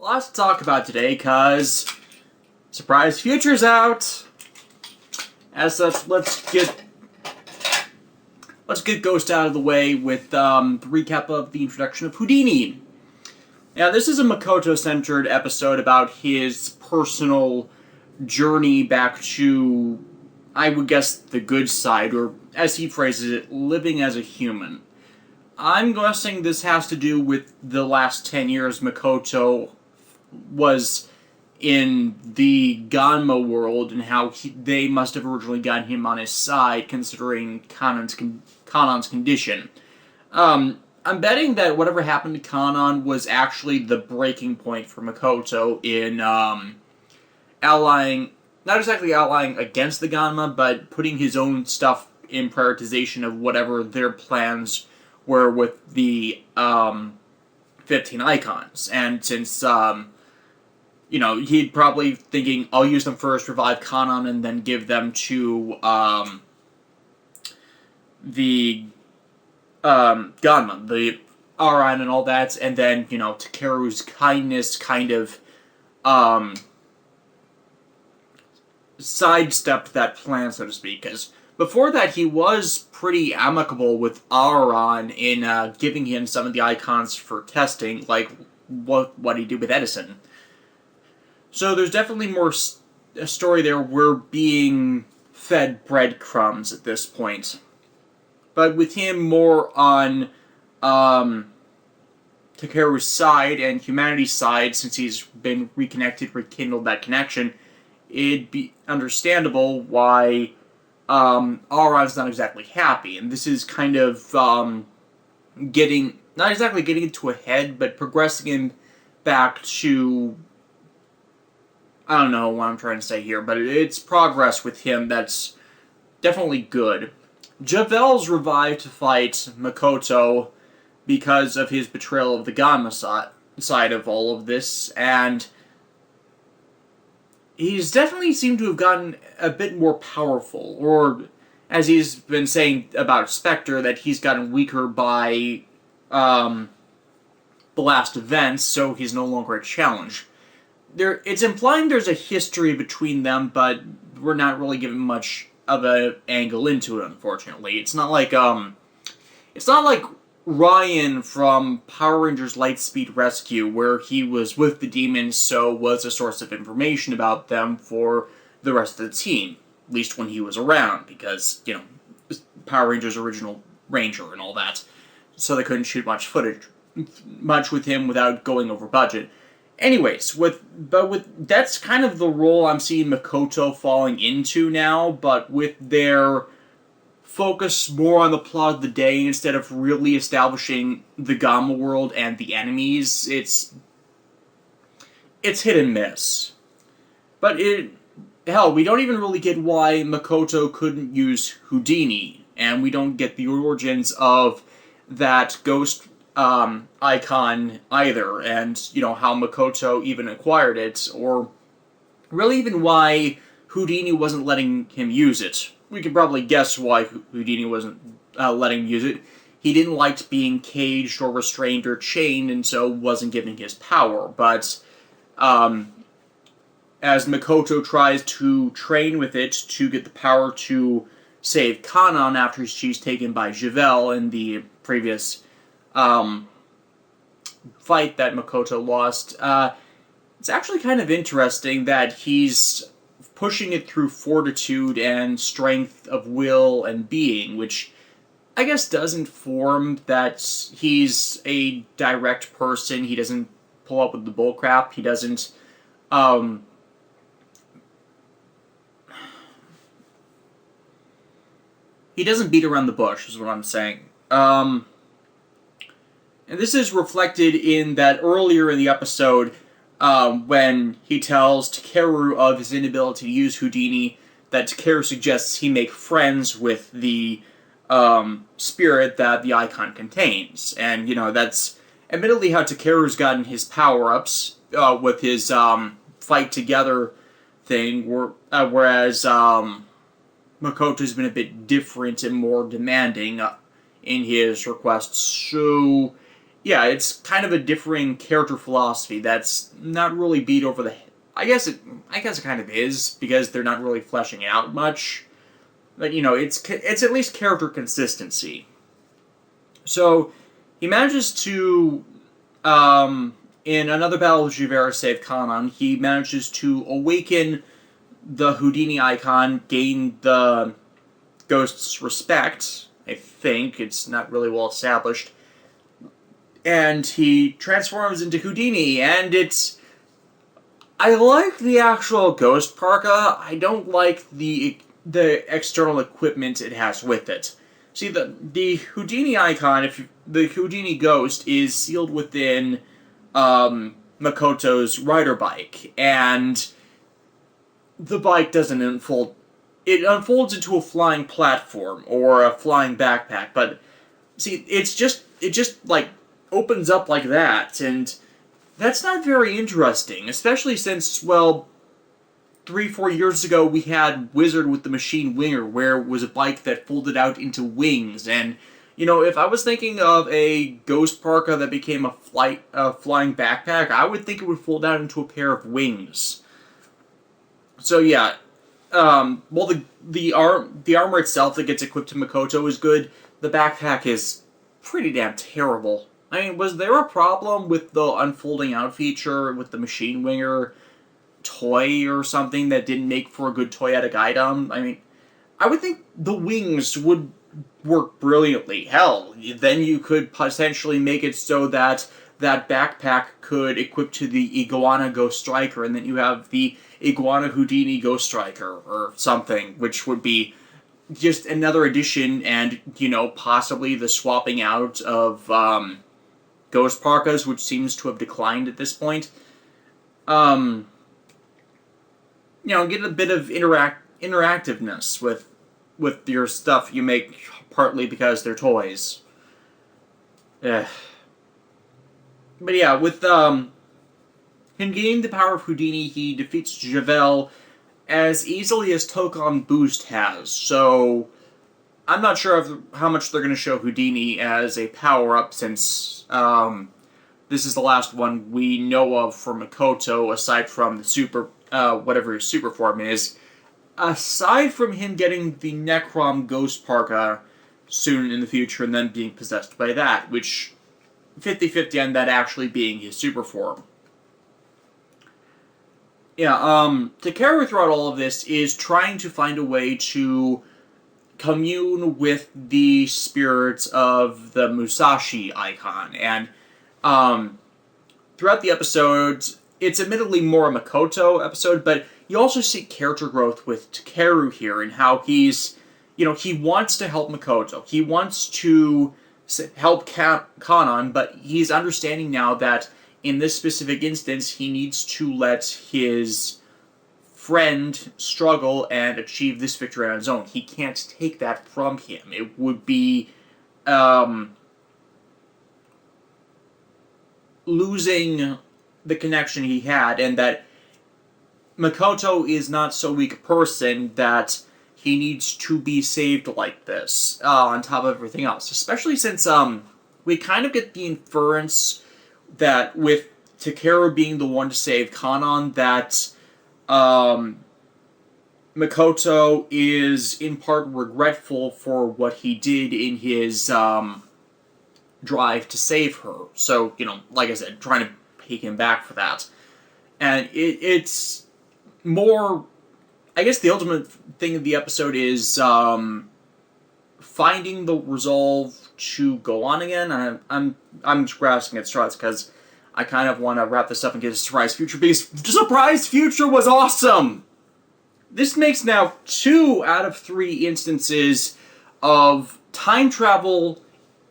lots to talk about today, because surprise future's out. As such, let's get Ghost out of the way with the recap of the introduction of Houdini. Now, this is a Makoto-centered episode about his personal journey back to, I would guess, the good side, or as he phrases it, living as a human. I'm guessing this has to do with the last 10 years Makoto was in the Ganma world and how they must have originally gotten him on his side, considering Kanon's condition. I'm betting that whatever happened to Kanon was actually the breaking point for Makoto in allying, not exactly allying against the Ganma, but putting his own stuff in prioritization of whatever their plans were with the 15 icons. And since, he'd probably thinking, I'll use them first, revive Kanon, and then give them to the Ganma, the Aran and all that, and then, Takeru's kindness kind of sidestepped that plan, so to speak, because before that, he was pretty amicable with Aran in giving him some of the icons for testing, like what he did with Edison. So there's definitely more a story there. We're being fed breadcrumbs at this point. But with him more on Takeru's side and humanity's side, since he's been rekindled that connection, it'd be understandable why Aran's not exactly happy, and this is kind of not exactly getting into a head, but progressing him back to, I don't know what I'm trying to say here, but it's progress with him that's definitely good. Javel's revived to fight Makoto because of his betrayal of the Ganma side of all of this, and he's definitely seemed to have gotten a bit more powerful, or as he's been saying about Spectre, that he's gotten weaker by the last events, so he's no longer a challenge. It's implying there's a history between them, but we're not really given much of an angle into it, unfortunately. It's not like Ryan from Power Rangers Lightspeed Rescue, where he was with the demons, so was a source of information about them for the rest of the team, at least when he was around, because, Power Rangers original Ranger and all that, so they couldn't shoot much with him without going over budget. Anyways, that's kind of the role I'm seeing Makoto falling into now, but with their focus more on the plot of the day instead of really establishing the Ganma world and the enemies. It's hit and miss. But we don't even really get why Makoto couldn't use Houdini, and we don't get the origins of that ghost icon either, and how Makoto even acquired it, or really even why Houdini wasn't letting him use it. We can probably guess why Houdini wasn't letting him use it. He didn't like being caged or restrained or chained, and so wasn't giving his power. But as Makoto tries to train with it to get the power to save Kanon after she's taken by Javel in the previous fight that Makoto lost, it's actually kind of interesting that he's pushing it through fortitude and strength of will and being, which I guess does inform that he's a direct person. He doesn't pull up with the bullcrap. He doesn't beat around the bush, is what I'm saying. And this is reflected in that earlier in the episode, when he tells Takeru of his inability to use Houdini, that Takeru suggests he make friends with the spirit that the icon contains. And, that's admittedly how Takeru's gotten his power-ups with his fight together thing, whereas Makoto's been a bit different and more demanding in his requests. So yeah, it's kind of a differing character philosophy that's not really beat over the. I guess it kind of is because they're not really fleshing it out much. But it's at least character consistency. So he manages to, in another battle with Juvera save Kanan, he manages to awaken the Houdini icon, gain the ghost's respect. I think it's not really well established. And he transforms into Houdini, and it's... I like the actual ghost parka. I don't like the external equipment it has with it. See, the Houdini icon, the Houdini ghost, is sealed within Makoto's rider bike, and the bike doesn't unfold. It unfolds into a flying platform or a flying backpack, but see, it just like opens up like that, and that's not very interesting, especially since, well, 3-4 years ago we had Wizard with the Machine Winger, where it was a bike that folded out into wings, and if I was thinking of a ghost parka that became a flying backpack, I would think it would fold out into a pair of wings. So yeah, well, the armor itself that gets equipped to Makoto is good. The backpack is pretty damn terrible. I mean, was there a problem with the unfolding out feature with the Machine Winger toy or something that didn't make for a good toyetic item? I mean, I would think the wings would work brilliantly. Hell, then you could potentially make it so that that backpack could equip to the Iguana Ghost Striker, and then you have the Iguana Houdini Ghost Striker or something, which would be just another addition, and possibly the swapping out of ghost parkas, which seems to have declined at this point. Get a bit of interactiveness with your stuff you make, partly because they're toys. But yeah, with him gaining the power of Houdini, he defeats Javel as easily as Tokon Boost has, so I'm not sure how much they're going to show Houdini as a power-up, since this is the last one we know of for Makoto, aside from the super, whatever his super form is. Aside from him getting the Necrom Ghost Parka soon in the future and then being possessed by that, which 50-50 on that actually being his super form. Yeah, Takeru throughout all of this is trying to find a way to commune with the spirits of the Musashi icon, and throughout the episodes, it's admittedly more a Makoto episode, but you also see character growth with Takeru here, and how he's, he wants to help Makoto, he wants to help Kanan, but he's understanding now that in this specific instance, he needs to let his friend struggle and achieve this victory on his own. He can't take that from him. It would be losing the connection he had, and that Makoto is not so weak a person that he needs to be saved like this, on top of everything else. Especially since we kind of get the inference that with Takeru being the one to save Kanan, that Makoto is in part regretful for what he did in his drive to save her. So, like I said, trying to take him back for that. And it's more... I guess the ultimate thing of the episode is finding the resolve to go on again. I'm grasping at straws because I kind of want to wrap this up and get a Surprise Future, because Surprise Future was awesome! This makes now 2 out of 3 instances of time travel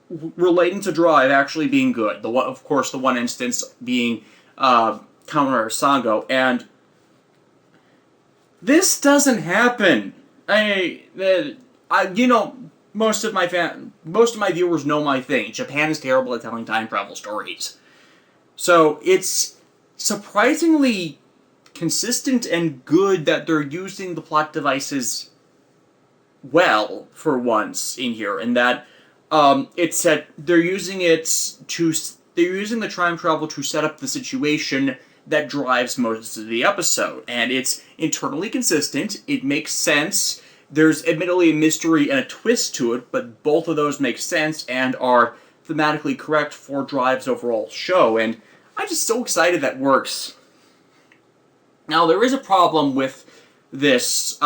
relating to Drive actually being good. The one, of course, the one instance being Kamen Sango, and this doesn't happen. Most of my viewers know my thing. Japan is terrible at telling time travel stories. So it's surprisingly consistent and good that they're using the plot devices well for once in here, and that it's that they're using it to they're using the time travel to set up the situation that drives most of the episode. And it's internally consistent, it makes sense, there's admittedly a mystery and a twist to it, but both of those make sense and are thematically correct for Drive's overall show, and I'm just so excited that works. Now, there is a problem with this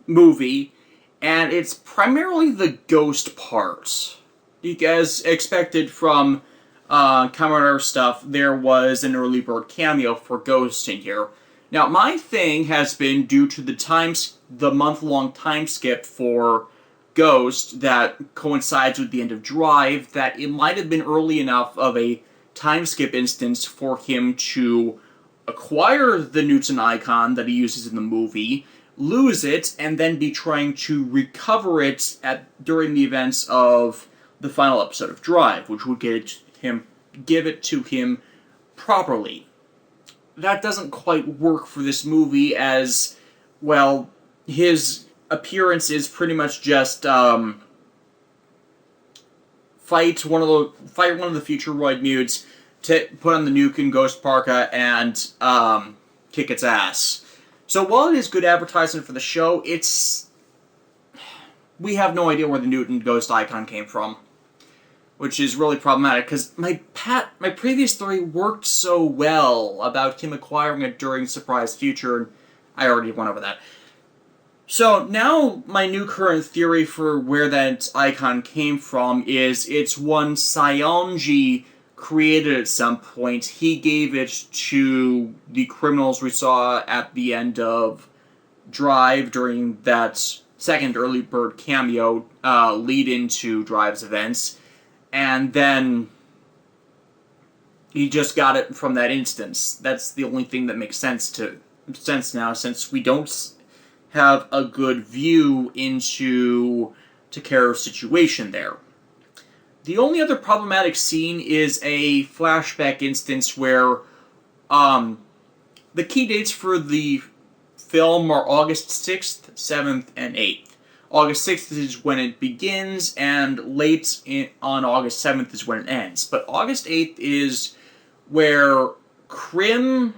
movie, and it's primarily the ghost part. As expected from Kamen stuff, there was an early bird cameo for Ghost in here. Now, my thing has been due to the month-long time skip for Ghost that coincides with the end of Drive, that it might have been early enough of a time skip instance for him to acquire the Newton icon that he uses in the movie, lose it, and then be trying to recover it during the events of the final episode of Drive, which would give it to him properly. That doesn't quite work for this movie, as, well, his appearance is pretty much just fight one of the Futuroid mutes, put on the nuke in Ghost Parka, and kick its ass. So while it is good advertisement for the show, we have no idea where the Newton Ghost icon came from, which is really problematic, because my previous theory worked so well about him acquiring it during Surprise Future, and I already went over that. So now my new current theory for where that icon came from is it's one Saionji created at some point. He gave it to the criminals we saw at the end of Drive during that second early bird cameo lead into Drive's events, and then he just got it from that instance. That's the only thing that makes sense now, since we don't have a good view into Takeru's situation there. The only other problematic scene is a flashback instance where the key dates for the film are August 6th, 7th, and 8th. August 6th is when it begins, and on August 7th is when it ends. But August 8th is where Krim,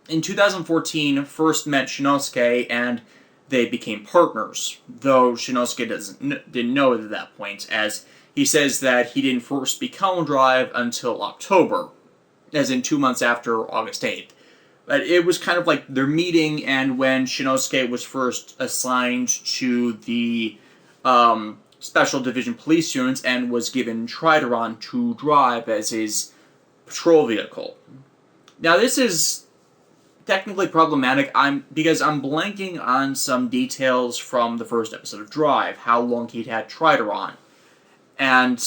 in 2014, first met Shinosuke, and they became partners, though Shinosuke didn't know it at that point, as he says that he didn't first become Drive until October, as in 2 months after August 8th. But it was kind of like their meeting, and when Shinosuke was first assigned to the Special Division Police Units and was given Trideron to drive as his patrol vehicle. Now, this is technically problematic because I'm blanking on some details from the first episode of Drive, how long he'd had Trideron. And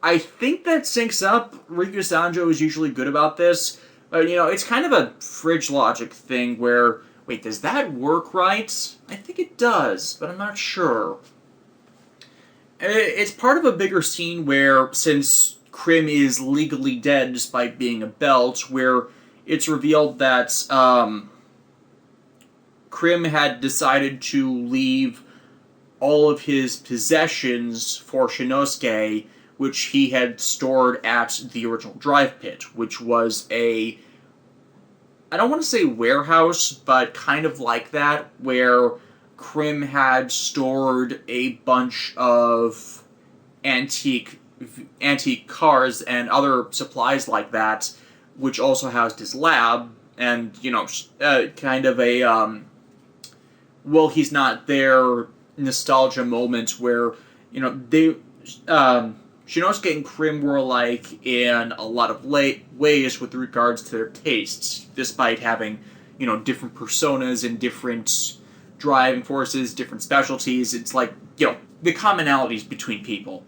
I think that syncs up. Riku Sanjo is usually good about this, but, it's kind of a fridge logic thing where, wait, does that work right? I think it does, but I'm not sure. It's part of a bigger scene where, since Krim is legally dead despite being a belt, where it's revealed that Krim had decided to leave all of his possessions for Shinosuke, which he had stored at the original Drive Pit, which was I don't want to say warehouse, but kind of like that, where Krim had stored a bunch of antique cars and other supplies like that, which also housed his lab, and, kind of a, well, he's not there nostalgia moment where, Shinosuke and Krim were alike in a lot of ways with regards to their tastes, despite having, different personas and different driving forces, different specialties. It's like, the commonalities between people.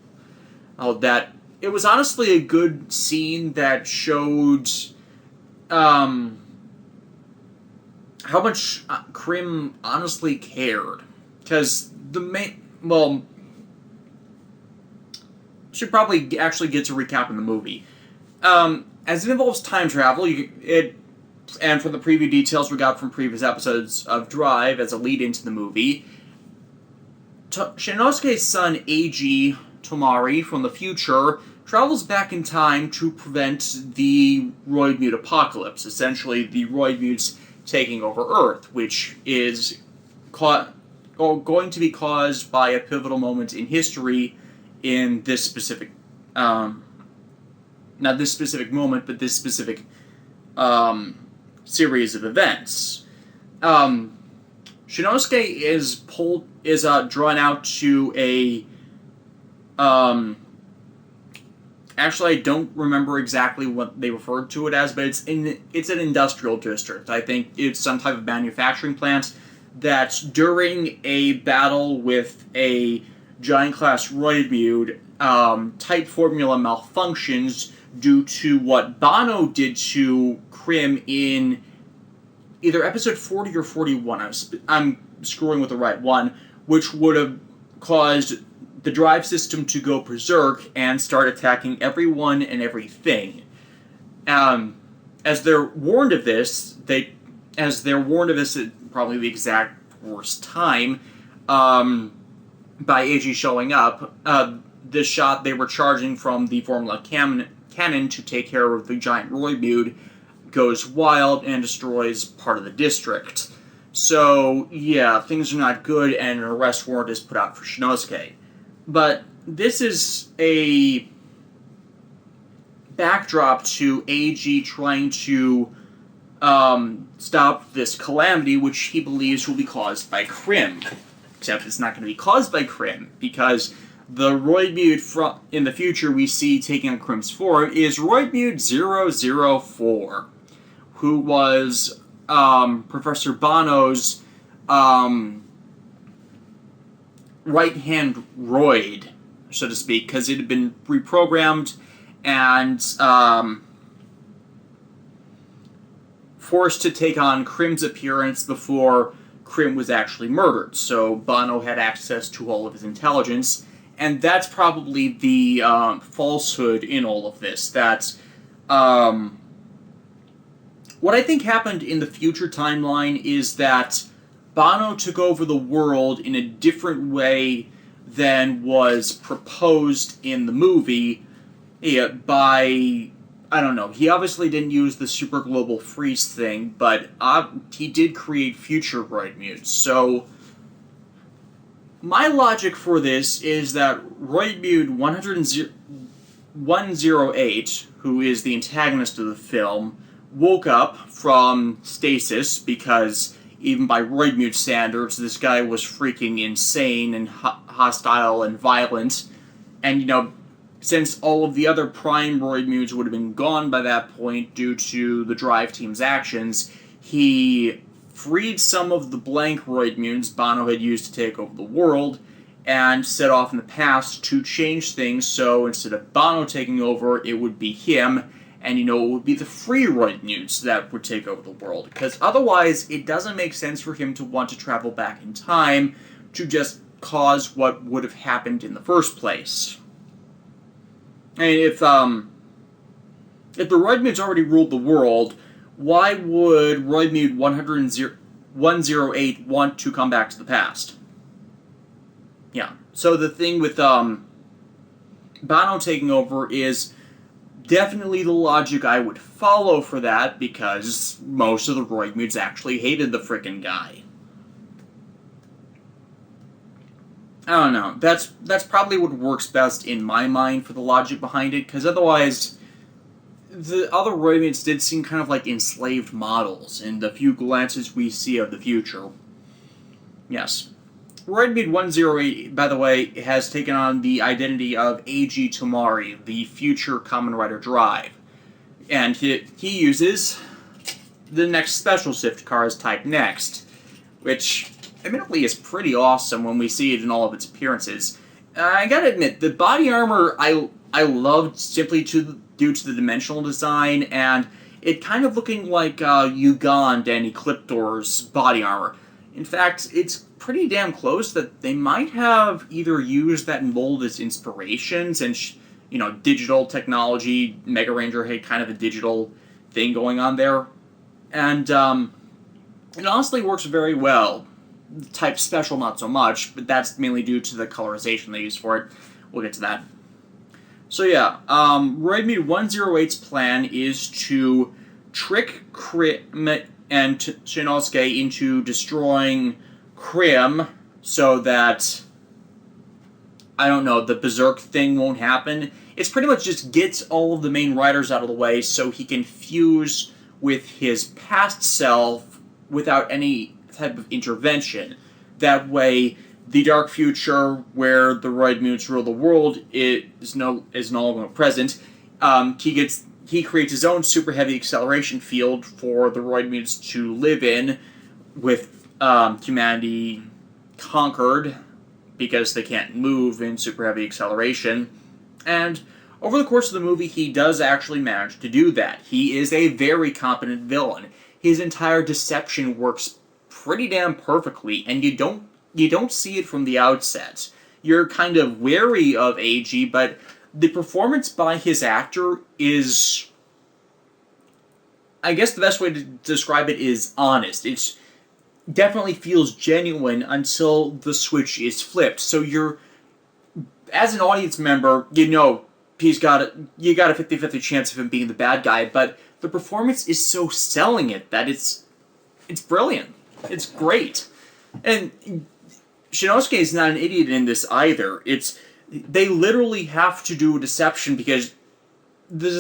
That it was honestly a good scene that showed how much Krim honestly cared. Because should probably actually get to recap in the movie. As it involves time travel, and from the preview details we got from previous episodes of Drive as a lead into the movie, Shinosuke's son Eiji Tomari from the future travels back in time to prevent the Roid Mute apocalypse, essentially the Roid Mutes taking over Earth, which is going to be caused by a pivotal moment in history in this specific, not this specific moment, but this specific series of events. Shinosuke is drawn out to a actually I don't remember exactly what they referred to it as, but it's an industrial district. I think it's some type of manufacturing plant that during a battle with a giant class Roidmude, type formula malfunctions due to what Bano did to Krim in either episode 40 or 41. I'm screwing with the right one, which would have caused the drive system to go berserk and start attacking everyone and everything. As they're warned of this, at probably the exact worst time, by AG showing up, this shot they were charging from the formula cannon to take care of the giant Roidmude goes wild and destroys part of the district. So, yeah, things are not good, and an arrest warrant is put out for Shinosuke. But this is a backdrop to AG trying to stop this calamity, which he believes will be caused by Krim. Except it's not going to be caused by Krim, because the Roidmude in the future we see taking on Krim's form is Roidmude 004, who was Professor Bano's right-hand Roid, so to speak, because it had been reprogrammed and forced to take on Krim's appearance before Krim was actually murdered. So Bano had access to all of his intelligence, and that's probably the falsehood in all of this. That what I think happened in the future timeline is that Bano took over the world in a different way than was proposed in the movie by, I don't know, he obviously didn't use the super global freeze thing, but he did create future Roidmutes. So my logic for this is that Roidmute 108, who is the antagonist of the film, woke up from stasis because even by Roidmute standards, this guy was freaking insane and hostile and violent. And, since all of the other prime Roidmutes would have been gone by that point due to the Drive Team's actions, he freed some of the blank Roidmutes Bano had used to take over the world and set off in the past to change things, so instead of Bano taking over, it would be him. And, it would be the free Roidmutes that would take over the world. Because otherwise, it doesn't make sense for him to want to travel back in time to just cause what would have happened in the first place. And if the Roidmutes already ruled the world, why would Roidmute 108 want to come back to the past? Yeah. So the thing with Bano taking over is definitely the logic I would follow for that, because most of the Roidmutes actually hated the frickin' guy. I don't know. That's probably what works best in my mind for the logic behind it, because otherwise, the other Roidmutes did seem kind of like enslaved models in the few glances we see of the future. Yes. Roidmute 108, by the way, has taken on the identity of A.G. Tomari, the future Kamen Rider Drive. And he uses the next Special Shift car as Type Next, which admittedly is pretty awesome when we see it in all of its appearances. I gotta admit, the body armor I loved simply due to the dimensional design, and it kind of looking like Ugand and Ecliptor's body armor. In fact, it's pretty damn close that they might have either used that mold as inspirations, and digital technology. Mega Ranger had kind of a digital thing going on there, and it honestly works very well. Type Special not so much, but that's mainly due to the colorization they use for it. We'll get to that. So yeah, Roidmude 108's plan is to trick Krim and Shinosuke into destroying Krim so that, I don't know, the Berserk thing won't happen. It's pretty much just gets all of the main riders out of the way so he can fuse with his past self without any type of intervention. That way, the dark future where the Roidmutes rule the world is no longer present. He creates his own super heavy acceleration field for the Roidmutes to live in, with humanity conquered because they can't move in super heavy acceleration. And over the course of the movie, he does actually manage to do that. He is a very competent villain. His entire deception works pretty damn perfectly, and you don't see it from the outset. You're kind of wary of AG, but the performance by his actor is, I guess the best way to describe it is honest. It's definitely feels genuine until the switch is flipped. So you're, as an audience member, you got a 50-50 chance of him being the bad guy, but the performance is so selling it that it's brilliant. It's great. And Shinosuke is not an idiot in this either. They literally have to do a deception because the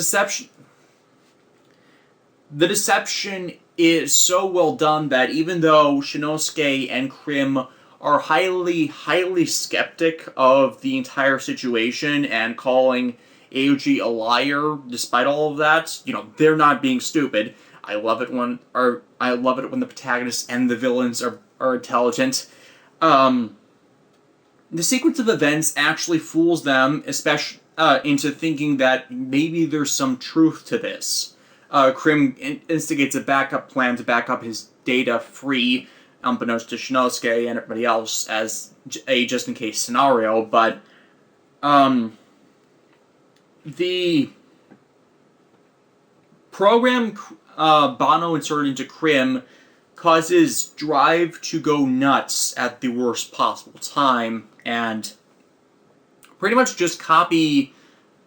deception is so well done that even though Shinosuke and Krim are highly, highly skeptic of the entire situation and calling Aoji a liar despite all of that, they're not being stupid. I love it when the protagonists and the villains are intelligent. The sequence of events actually fools them, especially into thinking that maybe there's some truth to this. Krim instigates a backup plan to back up his data free, unbeknownst to Shinosuke and everybody else, as a just-in-case scenario, but the program Banno inserted into Krim causes Drive to go nuts at the worst possible time, and pretty much just copy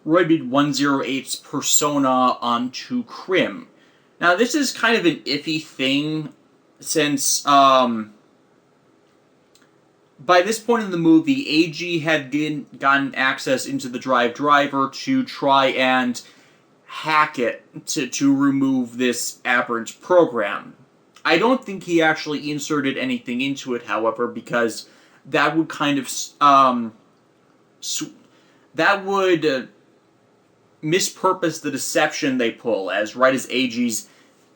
Roidmude 108's persona onto Krim. Now, this is kind of an iffy thing, since by this point in the movie, AG had gotten access into the Drive driver to try and hack it to remove this aberrant program. I don't think he actually inserted anything into it, however, because that would kind of mispurpose the deception they pull, as right as AG's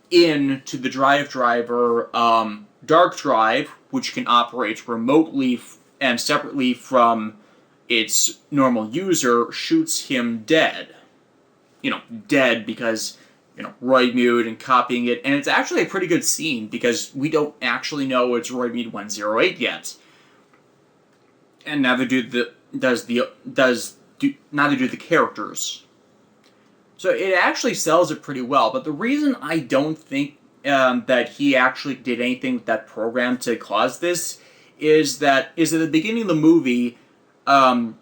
into the Drive driver, Dark Drive, which can operate remotely and separately from its normal user, shoots him dead. Dead because, Roidmude and copying it, and it's actually a pretty good scene because we don't actually know it's Roidmude 108 yet. And neither do the characters. So it actually sells it pretty well, but the reason I don't think that he actually did anything with that program to cause this is at the beginning of the movie, Krim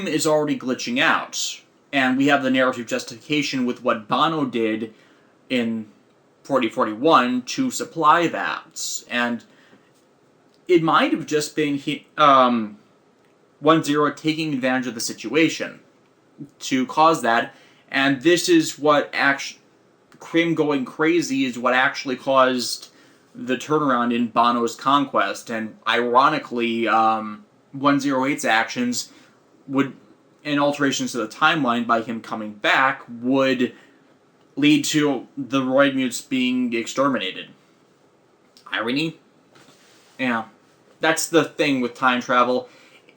is already glitching out, and we have the narrative justification with what Banno did in 4041 to supply that, and it might have just been 10 taking advantage of the situation to cause that. And this is what Krim going crazy is what actually caused the turnaround in Banno's conquest. And ironically, 108's actions and alterations to the timeline by him coming back would lead to the Roidmutes being exterminated. Irony? Yeah. That's the thing with time travel.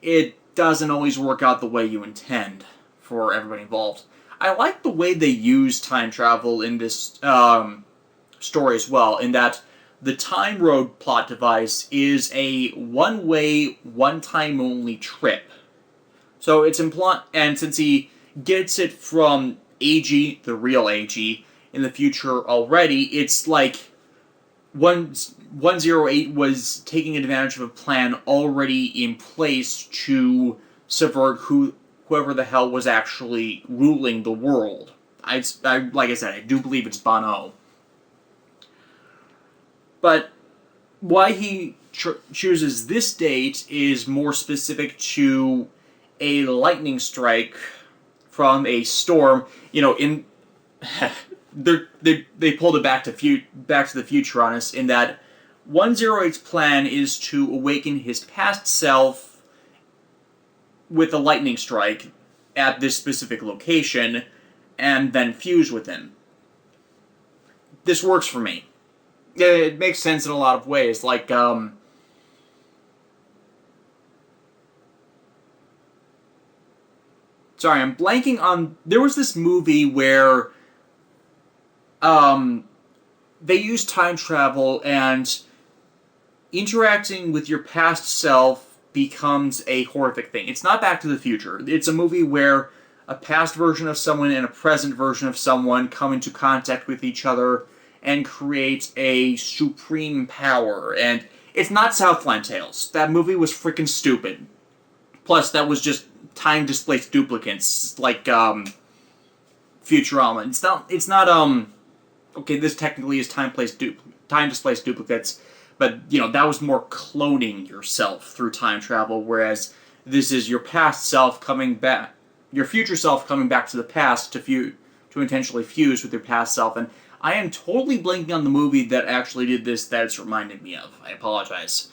It doesn't always work out the way you intend for everybody involved. I like the way they use time travel in this story as well, in that the Time Road plot device is a one-way, one-time-only trip. So it's and since he gets it from AG, the real AG, in the future already, it's like 108 was taking advantage of a plan already in place to subvert who whoever the hell was actually ruling the world. Like I said, I do believe it's Bono. But why he chooses this date is more specific to a lightning strike from a storm. In they pulled it Back to the Future on us, in that 108's plan is to awaken his past self with a lightning strike at this specific location and then fuse with him. This works for me. It makes sense in a lot of ways. Like, sorry, I'm blanking on... There was this movie where they used time travel, and interacting with your past self becomes a horrific thing. It's not Back to the Future. It's a movie where a past version of someone and a present version of someone come into contact with each other and create a supreme power. And it's not Southland Tales. That movie was freaking stupid. Plus, that was just time-displaced duplicates, like, Futurama. It's not, okay, this technically is time-displaced duplicates, but, that was more cloning yourself through time travel, whereas this is your past self coming back, your future self coming back to the past to intentionally fuse with your past self. And I am totally blanking on the movie that actually did this that it's reminded me of. I apologize.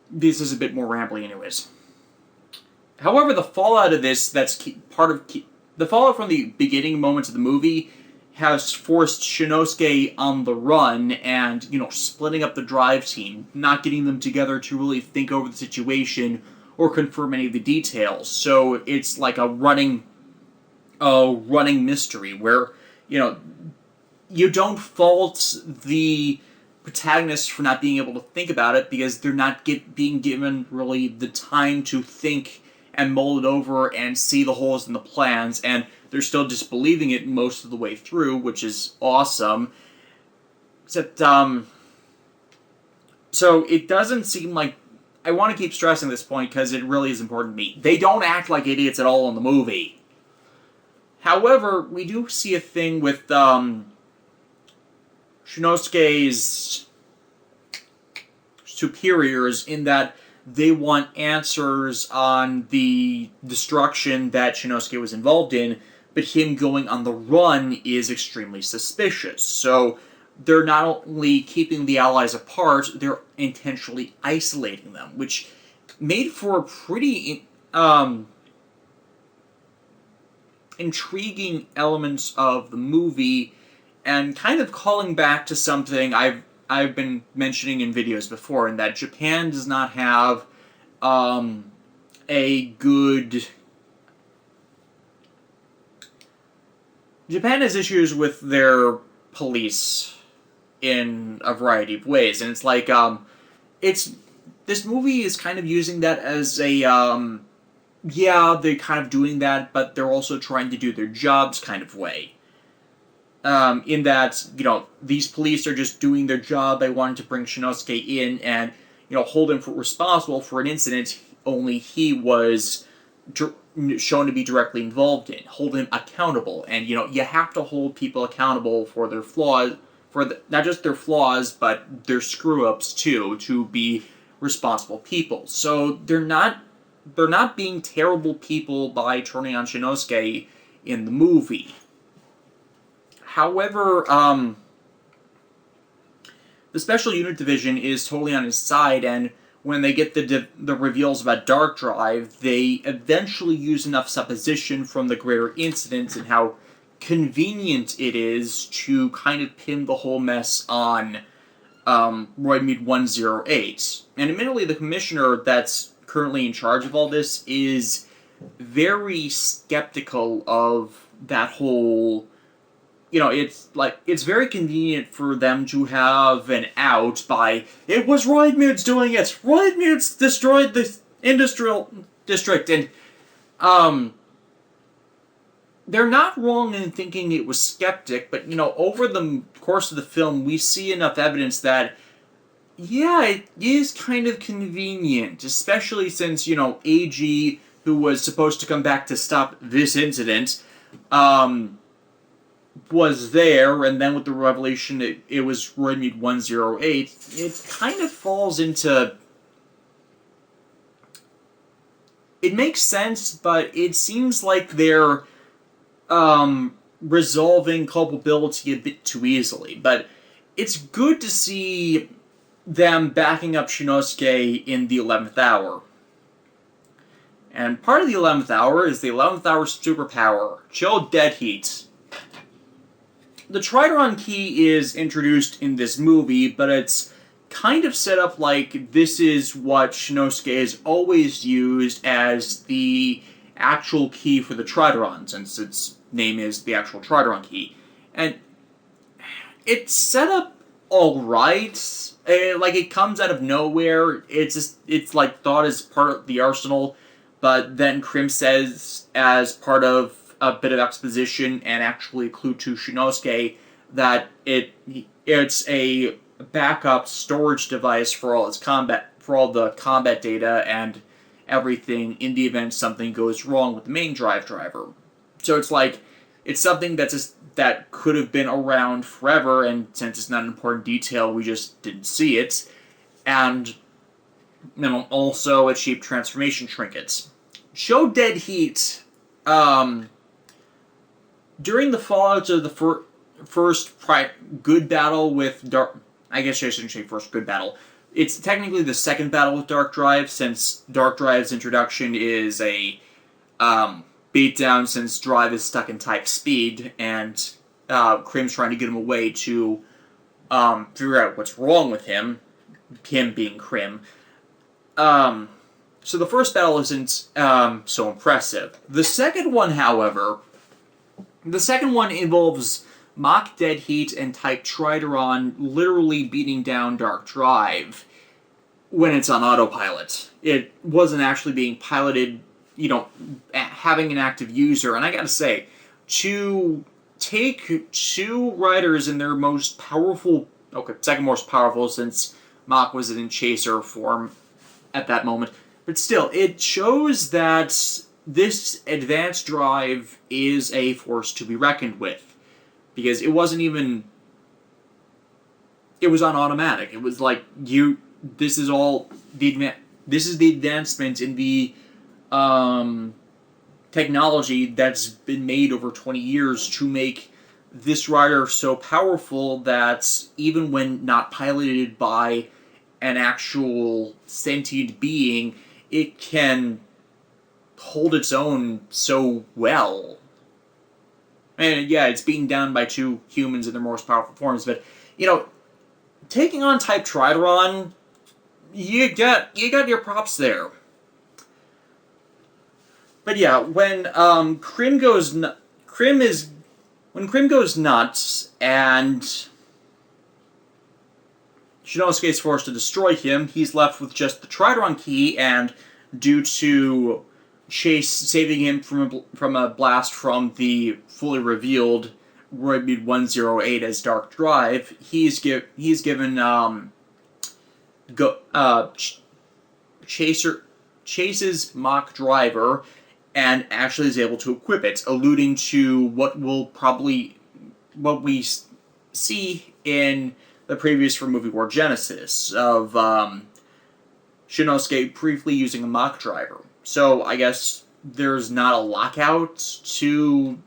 This is a bit more rambling anyways. However, the fallout of this, the fallout from the beginning moments of the movie has forced Shinosuke on the run and, splitting up the drive team, not getting them together to really think over the situation or confirm any of the details. So it's like a running mystery where, you don't fault the protagonists for not being able to think about it because they're not being given really the time to think and mull it over and see the holes in the plans, and they're still disbelieving it most of the way through, which is awesome. Except, so it doesn't seem like... I want to keep stressing this point because it really is important to me. They don't act like idiots at all in the movie. However, we do see a thing with, Shinosuke's superiors in that they want answers on the destruction that Shinosuke was involved in, but him going on the run is extremely suspicious. So they're not only keeping the allies apart, they're intentionally isolating them, which made for a pretty intriguing elements of the movie, and kind of calling back to something I've been mentioning in videos before, in that Japan does not have a good... Japan has issues with their police in a variety of ways, and it's like, this movie is kind of using that as a, yeah, they're kind of doing that, but they're also trying to do their jobs kind of way. In that, these police are just doing their job. They wanted to bring Shinosuke in and, hold him responsible for an incident only he was shown to be directly involved in. Hold him accountable. And, you have to hold people accountable for their flaws, not just their flaws, but their screw-ups, too, to be responsible people. So they're not being terrible people by turning on Shinosuke in the movie. However, the Special Unit Division is totally on his side, and when they get the reveals about Dark Drive, they eventually use enough supposition from the greater incidents and how convenient it is to kind of pin the whole mess on Roidmead 108. And admittedly, the commissioner that's currently in charge of all this is very skeptical of that whole... it's very convenient for them to have an out by, it was Roidmead's doing it! Roidmead's destroyed the industrial district! And, they're not wrong in thinking it was skeptic, but, over the course of the film, we see enough evidence that, yeah, it is kind of convenient, especially since, AG who was supposed to come back to stop this incident, was there, and then with the revelation it was Roidmude 108, it kind of falls into... It makes sense, but it seems like they're resolving culpability a bit too easily. But it's good to see them backing up Shinosuke in the 11th hour. And part of the 11th hour is the 11th hour superpower, Chill Dead Heat. The Trideron key is introduced in this movie, but it's kind of set up like this is what Shinosuke has always used as the actual key for the Trideron, since its name is the actual Trideron key. And it's set up alright. Like, it comes out of nowhere. It's like thought as part of the arsenal, but then Krim says, as part of a bit of exposition and actually a clue to Shinosuke, that it's a backup storage device for all the combat data and everything in the event something goes wrong with the main driver. So it's like, it's something that could have been around forever, and since it's not an important detail, we just didn't see it. And also a cheap transformation trinkets. Show Dead Heat. During the fallout of the first good battle with Dark... I guess I shouldn't say first good battle. It's technically the second battle with Dark Drive, since Dark Drive's introduction is a beatdown since Drive is stuck in type speed, and Krim's trying to get him away to figure out what's wrong with him being Krim. So the first battle isn't so impressive. The second one, however... The second one involves Mach Dead Heat and Type Trideron literally beating down Dark Drive when it's on autopilot. It wasn't actually being piloted, having an active user. And I gotta say, to take two riders in their most powerful... Okay, second most powerful, since Mach was in Chaser form at that moment. But still, it shows that this advanced drive is a force to be reckoned with. Because it wasn't even... It was on automatic. It was like, this is the advancement in the technology that's been made over 20 years to make this rider so powerful that even when not piloted by an actual sentient being, it can hold its own so well. And yeah, it's beaten down by two humans in their most powerful forms, but, taking on Type Trideron, you got your props there. But yeah, when Krim goes nuts and Shinosuke is forced to destroy him, he's left with just the Trideron key, and due to Chase saving him from a blast from the fully revealed Roidmude 108 as Dark Drive, he's given Chase's Mach Driver, and actually is able to equip it, alluding to what we see in the previous for Movie War Genesis of Shinosuke briefly using a Mach Driver. So I guess there's not a lockout to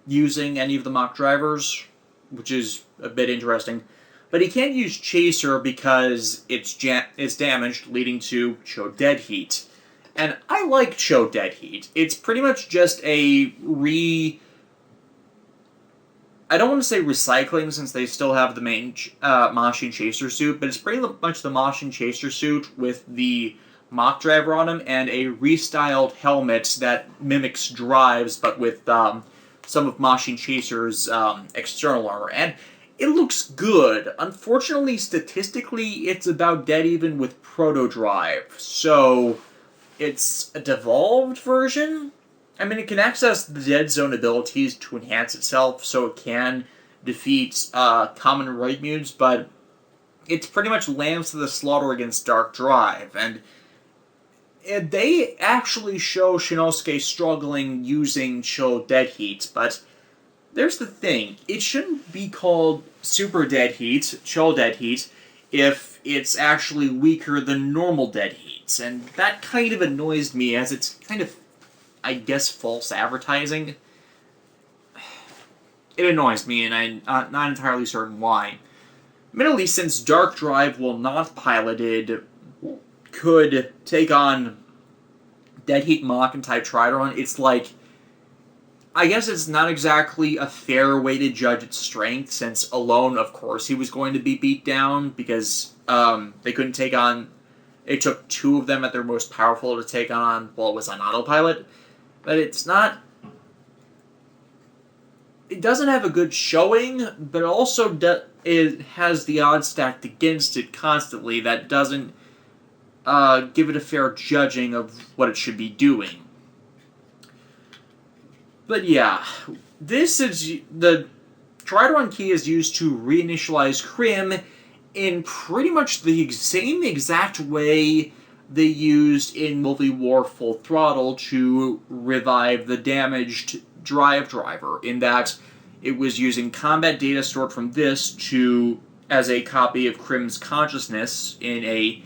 using any of the Mach drivers, which is a bit interesting. But he can't use Chaser because it's damaged, leading to Show Dead Heat. And I like Show Dead Heat. It's pretty much just a I don't want to say recycling, since they still have the main Mashin Chaser suit, but it's pretty much the Mashin Chaser suit with the Mach Driver on him, and a restyled helmet that mimics Drive's, but with some of Mashin Chaser's external armor. And it looks good. Unfortunately, statistically, it's about dead even with Proto Drive. So, it's a devolved version? I mean, it can access the Dead Zone abilities to enhance itself, so it can defeat common Roidmudes, but it's pretty much lambs to the slaughter against Dark Drive, and And they actually show Shinosuke struggling using Chill Dead Heat, but there's the thing. It shouldn't be called Super Dead Heat, Chill Dead Heat, if it's actually weaker than normal Dead Heat. And that kind of annoys me, as it's kind of, I guess, false advertising. It annoys me, and I'm not entirely certain why. Mainly since Dark Drive, while not piloted, could take on Dead Heat Mach and type Trideron. It's like, I guess it's not exactly a fair way to judge its strength, since alone, of course, he was going to be beat down, because they couldn't take on... It took two of them at their most powerful to take on while it was on autopilot. But it's not... It doesn't have a good showing, but also it has the odds stacked against it constantly that doesn't give it a fair judging of what it should be doing. But yeah, this is... The Trideron key is used to reinitialize Crim in pretty much the same exact way they used in Movie War Full Throttle to revive the damaged drive driver, in that it was using combat data stored from this to as a copy of Crim's consciousness in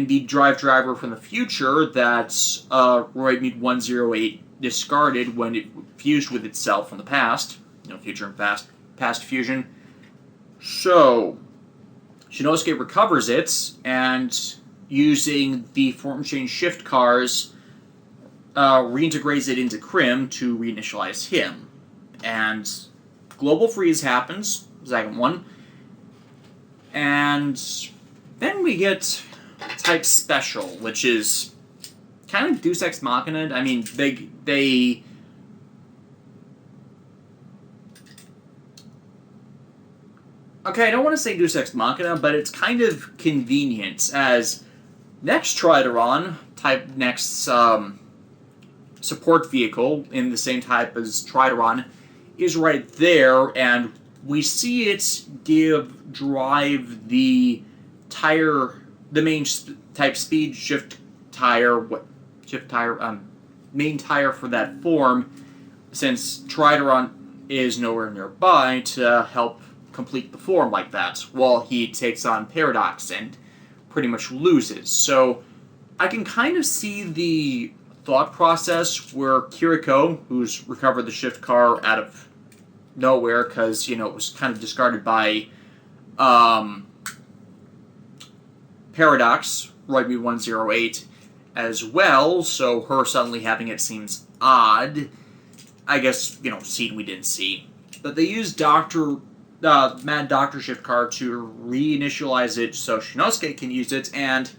the drive driver from the future that Roidmead 108 discarded when it fused with itself from the past. Future and past fusion. So, Shinosuke recovers it, and using the form change shift cars, reintegrates it into Crim to reinitialize him. And Global Freeze happens, second one. And then we get Type Special, which is kind of Deus Ex Machina. I mean, they okay, I don't want to say Deus Ex Machina, but it's kind of convenient, as next Trideron, Type Next support vehicle in the same type as Trideron, is right there, and we see it drive the main type speed main tire for that form, since Trideron is nowhere nearby to help complete the form like that, while he takes on Paradox and pretty much loses. So I can kind of see the thought process where Kiriko, who's recovered the shift car out of nowhere because, it was kind of discarded by Paradox, Roidmead 108, as well, so her suddenly having it seems odd. I guess, scene we didn't see. But they used Mad Doctor shift car to reinitialize it so Shinosuke can use it, and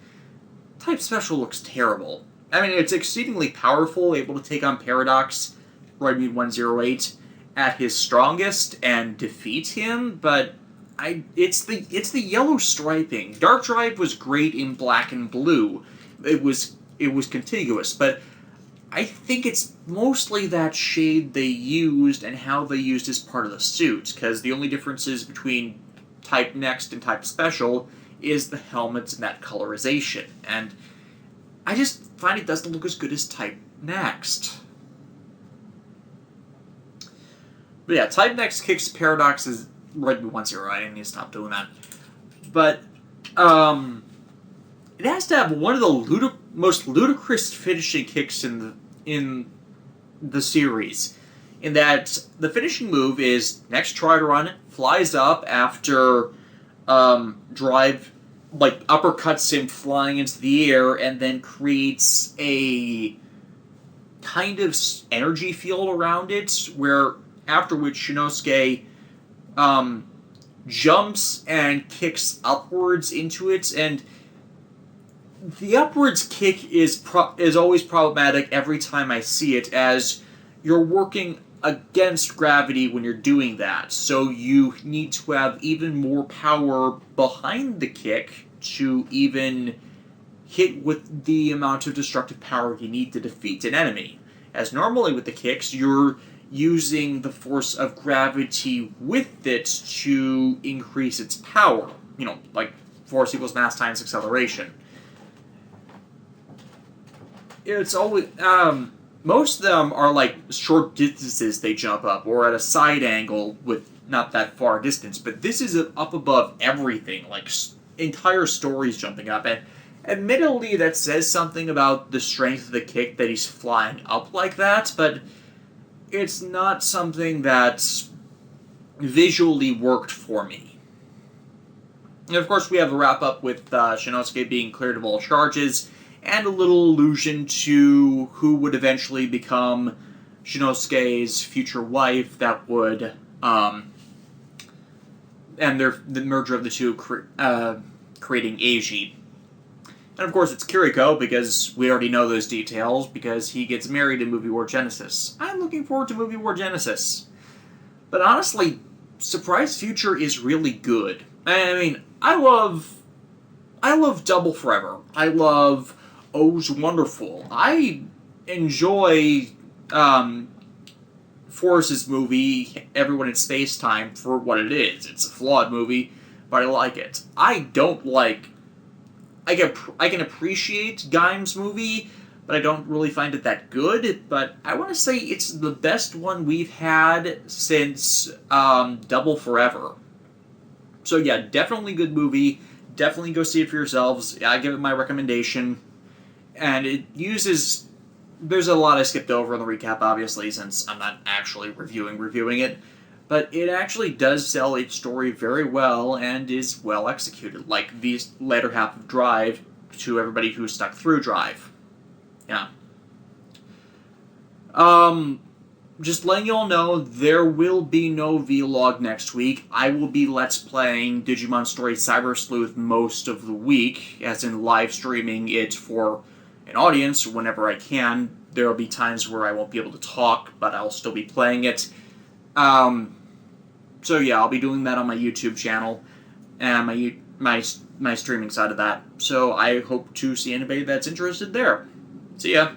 Type Special looks terrible. I mean, it's exceedingly powerful, able to take on Paradox, Roidmead 108, at his strongest and defeat him, but it's the yellow striping. Dark Drive was great in black and blue. It was contiguous, but I think it's mostly that shade they used and how they used as part of the suit, because the only differences between Type Next and Type Special is the helmets and that colorization, and I just find it doesn't look as good as Type Next. But yeah, Type Next kicks Paradox's Roidmead 108. I need to stop doing that. But it has to have one of the most ludicrous finishing kicks in the series, in that the finishing move is next Trideron flies up after Drive uppercuts him flying into the air, and then creates a kind of energy field around it, where after which Shinosuke jumps and kicks upwards into it, and the upwards kick is always problematic every time I see it, as you're working against gravity when you're doing that, so you need to have even more power behind the kick to even hit with the amount of destructive power you need to defeat an enemy. As normally with the kicks, you're using the force of gravity with it to increase its power. Like force equals mass times acceleration. it's always most of them are like short distances they jump up, or at a side angle with not that far distance. But this is up above everything, like entire stories jumping up. And admittedly, that says something about the strength of the kick that he's flying up like that. But it's not something that's visually worked for me. And of course, we have a wrap up with Shinosuke being cleared of all charges, and a little allusion to who would eventually become Shinosuke's future wife that would, and the merger of the two creating Eiji. And of course it's Kiriko, because we already know those details, because he gets married in Movie War Genesis. I'm looking forward to Movie War Genesis. But honestly, Surprise Future is really good. I mean, I love Double Forever. I love Oh's Wonderful. I enjoy Forrest's movie, Everyone in Space Time, for what it is. It's a flawed movie, but I like it. I don't like... I can appreciate Gaim's movie, but I don't really find it that good. But I want to say it's the best one we've had since Double Forever. So yeah, definitely good movie. Definitely go see it for yourselves. I give it my recommendation. And it uses... There's a lot I skipped over in the recap, obviously, since I'm not actually reviewing it. But it actually does tell its story very well and is well executed, like the latter half of Drive, to everybody who stuck through Drive. Yeah. Just letting you all know, there will be no vlog next week. I will be Let's Playing Digimon Story Cyber Sleuth most of the week, as in live streaming it for an audience whenever I can. There will be times where I won't be able to talk, but I'll still be playing it. So yeah, I'll be doing that on my YouTube channel, and my streaming side of that. So I hope to see anybody that's interested there. See ya!